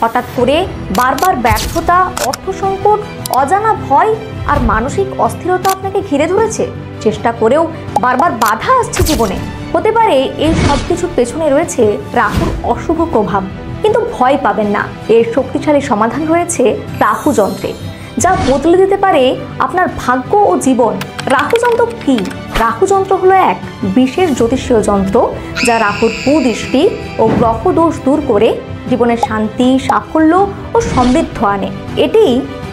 হঠাৎ করে বারবার ব্যর্থতা, অর্থ সংকট, অজানা ভয় আর মানসিক অস্থিরতা আপনাকে ঘিরে ধরেছে? চেষ্টা করেও বারবার বাধা আসছে জীবনে? হতে পারে এই সব কিছুর পেছনে রয়েছে রাহুর অশুভ প্রভাব। কিন্তু ভয় পাবেন না, এর শক্তিশালী সমাধান রয়েছে রাহু যন্ত্রে, যা বদলে দিতে পারে আপনার ভাগ্য ও জীবন। রাহু যন্ত্র কি? রাহু যন্ত্র হলো এক বিশেষ জ্যোতিষীয় যন্ত্র, যা রাহুর কুদৃষ্টি ও গ্রহ দোষ দূর করে জীবনে শান্তি, সাফল্য ও সমৃদ্ধ আনে। এটি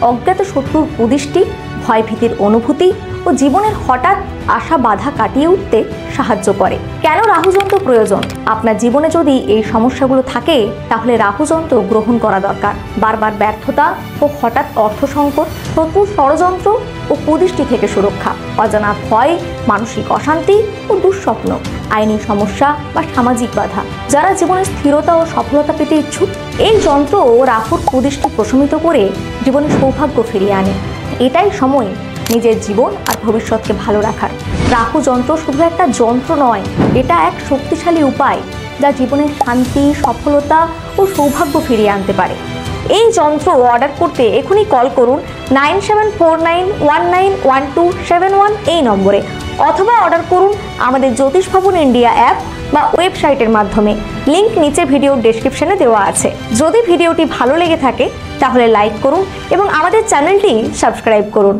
অজ্ঞাত শত্রুর কুদৃষ্টি, ভয়ভীতির অনুভূতি ও জীবনের হঠাৎ আসা বাধা কাটিয়ে উঠতে সাহায্য করে। কেন রাহু যন্ত্র প্রয়োজন? আপনার জীবনে যদি এই সমস্যাগুলো থাকে, তাহলে রাহু যন্ত্র গ্রহণ করা দরকার। বারবার ব্যর্থতা ও হঠাৎ অর্থ সংকট, শত্রুর ষড়যন্ত্র ও কুদৃষ্টি থেকে সুরক্ষা, অজানা ভয়, মানসিক অশান্তি ও দুঃস্বপ্ন, আইনি সমস্যা বা সামাজিক বাধা। যারা জীবনে স্থিরতা ও সফলতা পেতে ইচ্ছুক, এই যন্ত্র রাহুর কুদৃষ্টি প্রশমিত করে জীবনে সৌভাগ্য ফিরিয়ে আনে। এটাই সময় নিজের জীবন আর ভবিষ্যৎকে ভালো রাখার। রাহু যন্ত্র শুধু একটা যন্ত্র নয়, এটা এক শক্তিশালী উপায় যা জীবনের শান্তি, সফলতা ও সৌভাগ্য ফিরিয়ে আনতে পারে। এই যন্ত্র অর্ডার করতে এখনই কল করুন 9749191271 এই নম্বরে, অথবা অর্ডার করুন আমাদের জ্যোতিষ ভবন ইন্ডিয়া অ্যাপ বা ওয়েবসাইটের মাধ্যমে। লিংক নিচে ভিডিওর ডেসক্রিপশনে দেওয়া আছে। যদি ভিডিওটি ভালো লেগে থাকে তাহলে লাইক করুন এবং আমাদের চ্যানেলটি সাবস্ক্রাইব করুন।